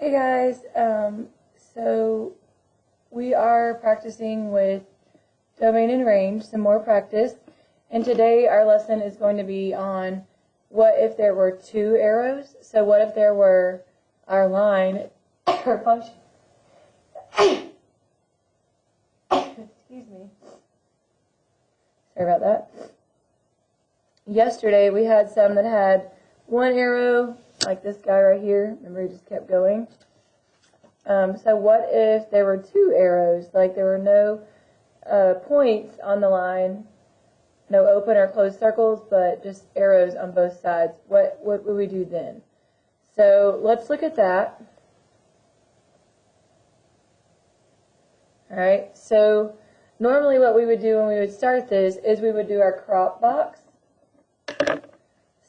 Hey guys, so we are practicing with domain and range, some more practice, and today our lesson is going to be on what if there were two arrows. So what if there were our line or function, excuse me, sorry about that. Yesterday we had some that had one arrow, like this guy right here. Remember, he just kept going. So what if there were two arrows, like there were no points on the line, no open or closed circles, but just arrows on both sides? What would we do then? So let's look at that. All right, so normally what we would do when we would start this is we would do our crop box.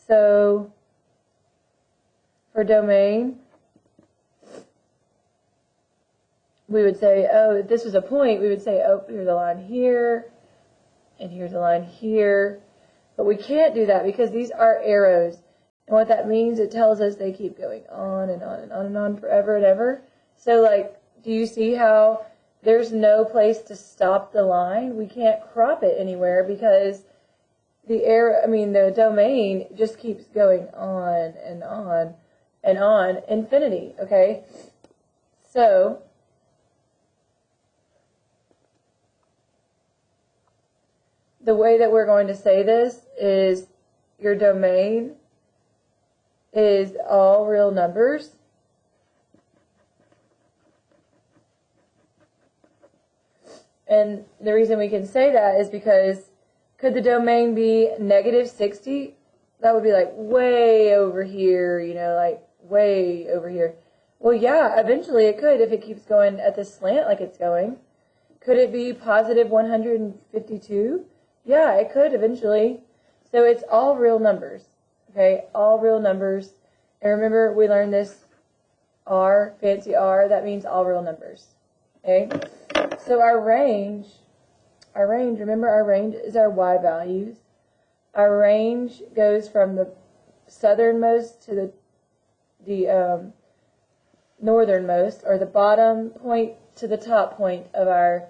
So for domain, we would say, oh, if this was a point, we would say, oh, here's a line here, and here's a line here. But we can't do that because these are arrows. And what that means, it tells us they keep going on and on and on and on forever and ever. So, like, do you see how there's no place to stop the line? We can't crop it anywhere because the domain just keeps going on and on and on, infinity, okay? So the way that we're going to say this is your domain is all real numbers. And the reason we can say that is because could the domain be -60? That would be like way over here, like way over here. Well, yeah, eventually it could if it keeps going at this slant like it's going. Could it be positive 152? Yeah, it could eventually. So it's all real numbers, okay? All real numbers. And remember, we learned this R, fancy R, that means all real numbers, okay? So our range, remember our range is our Y values. Our range goes from the southernmost to the northernmost, or the bottom point to the top point of our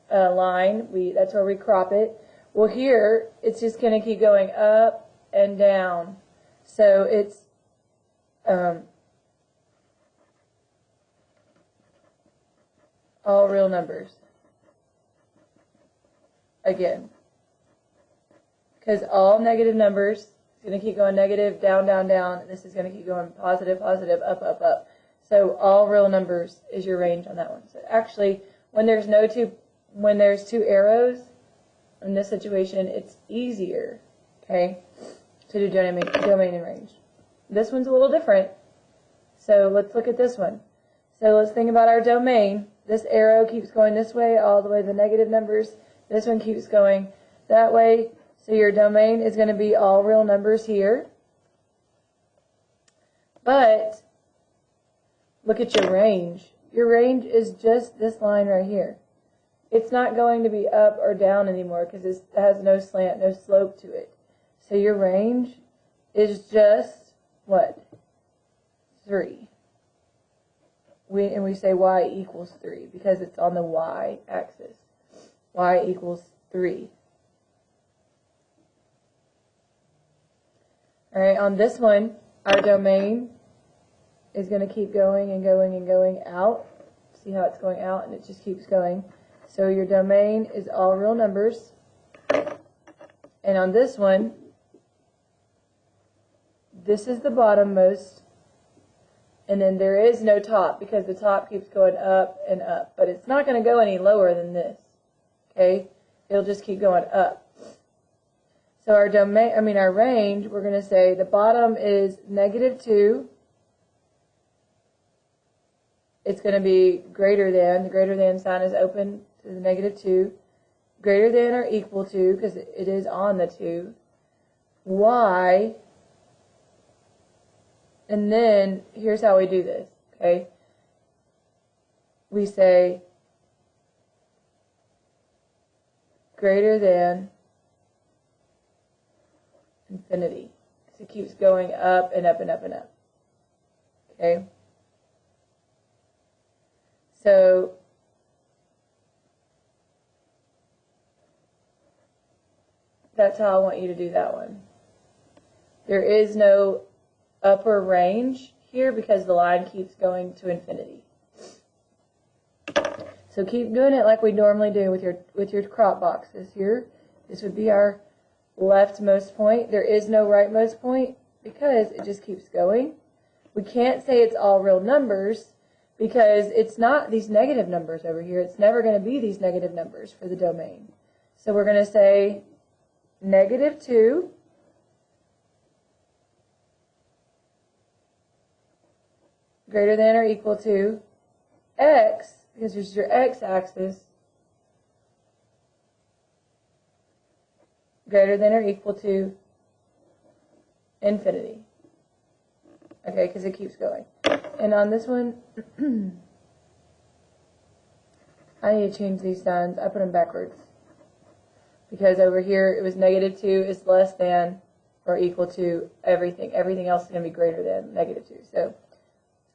line. That's where we crop it. Well, here it's just going to keep going up and down. So it's all real numbers again, because all negative numbers is going to keep going negative, down, down, down. This is going to keep going positive, positive, up, up, up. So all real numbers is your range on that one. So actually, when there's two arrows in this situation, it's easier, okay, to do domain and range. This one's a little different. So let's look at this one. So let's think about our domain. This arrow keeps going this way all the way to the negative numbers. This one keeps going that way. So your domain is going to be all real numbers here. But look at your range. Your range is just this line right here. It's not going to be up or down anymore because it has no slant, no slope to it. So your range is just, what? 3. We say y equals 3 because it's on the y axis. Y equals 3. All right, on this one, our domain is going to keep going and going and going out. See how it's going out, and it just keeps going. So your domain is all real numbers. And on this one, this is the bottommost. And then there is no top because the top keeps going up and up. But it's not going to go any lower than this. Okay? It'll just keep going up. So our range, we're going to say the bottom is -2. It's going to be greater than. The greater than sign is open to the -2. Greater than or equal to, because it is on the 2. Y. And then here's how we do this, okay? We say greater than infinity. Because it keeps going up and up and up and up. Okay? So that's how I want you to do that one. There is no upper range here because the line keeps going to infinity. So keep doing it like we normally do with your crop boxes here. This would be our leftmost point. There is no rightmost point because it just keeps going. We can't say it's all real numbers because it's not these negative numbers over here. It's never going to be these negative numbers for the domain. So we're going to say -2 greater than or equal to x, because this is your x-axis, greater than or equal to infinity. Okay, because it keeps going. And on this one, I need to change these signs. I put them backwards. Because over here it was -2 is less than or equal to everything. Everything else is going to be greater than -2. So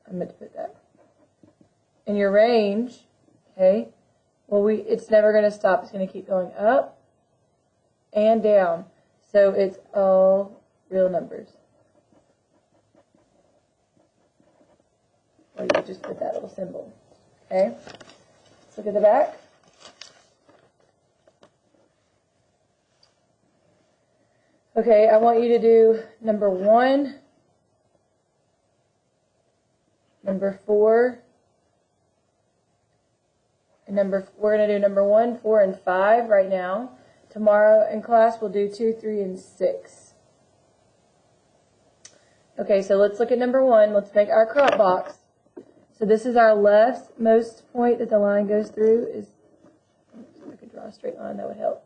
I meant to put that. In your range, okay, well it's never going to stop. It's going to keep going up and down. So it's all real numbers. Or you could just put that little symbol. Okay? Let's look at the back. Okay, I want you to do number 1, number 4, and we're going to do number 1, 4, and 5 right now. Tomorrow in class we'll do 2, 3, and 6. Okay, so let's look at number 1. Let's make our crop box. So this is our leftmost point that the line goes through. If I could draw a straight line, that would help.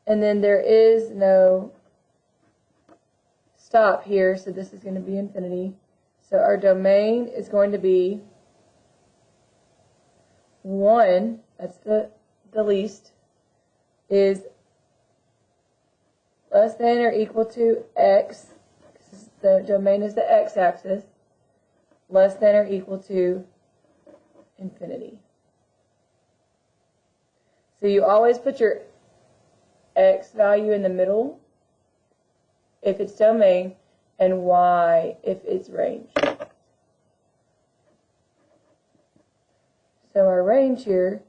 And then there is no stop here, so this is going to be infinity. So our domain is going to be 1, that's the least, is less than or equal to x, the domain is the x-axis, less than or equal to infinity. So you always put your x value in the middle if it's domain and y if it's range. So our range here,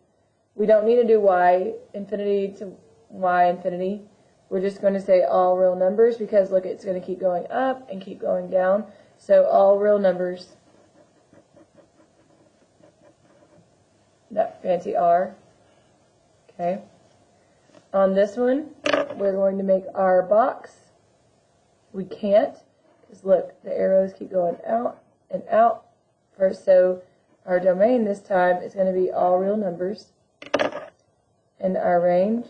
we don't need to do y infinity to y infinity. We're just going to say all real numbers because look, it's going to keep going up and keep going down. So all real numbers, that fancy R. Okay. On this one, we're going to make our box. We can't, because look, the arrows keep going out and out. First, so our domain this time is going to be all real numbers. And our range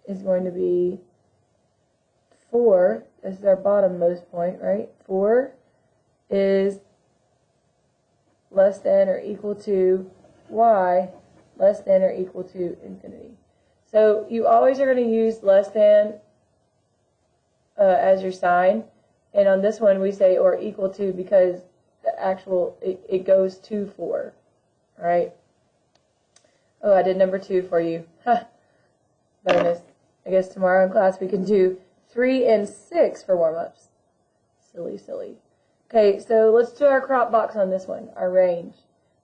is going to be 4. This is our bottommost point, right? 4 is less than or equal to y, less than or equal to infinity. So you always are going to use less than as your sign. And on this one we say or equal to because the actual, it goes to 4. Alright? Oh, I did number 2 for you. Huh. Bonus. I guess tomorrow in class we can do 3 and 6 for warm-ups. Silly, silly. Okay, so let's do our crop box on this one, our range.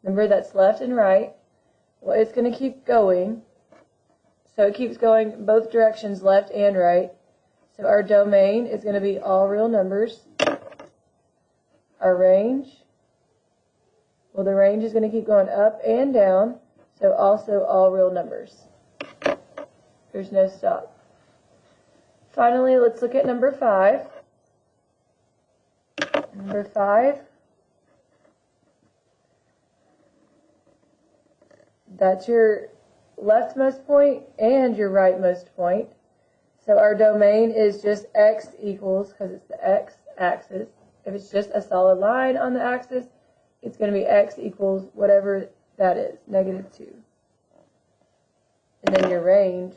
Remember that's left and right. Well, it's going to keep going. So it keeps going both directions, left and right. So our domain is going to be all real numbers. Our range, well, the range is going to keep going up and down. So also all real numbers. There's no stop. Finally, let's look at number 5. Number 5. That's your leftmost point and your rightmost point. So our domain is just x equals, because it's the x-axis. If it's just a solid line on the axis, it's going to be x equals whatever that is, -2. And then your range,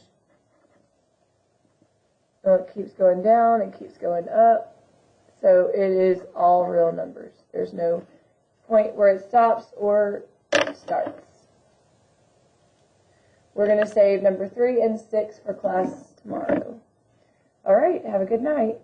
well, it keeps going down, it keeps going up. So it is all real numbers. There's no point where it stops or starts. We're going to save number 3 and 6 for class tomorrow. All right, have a good night.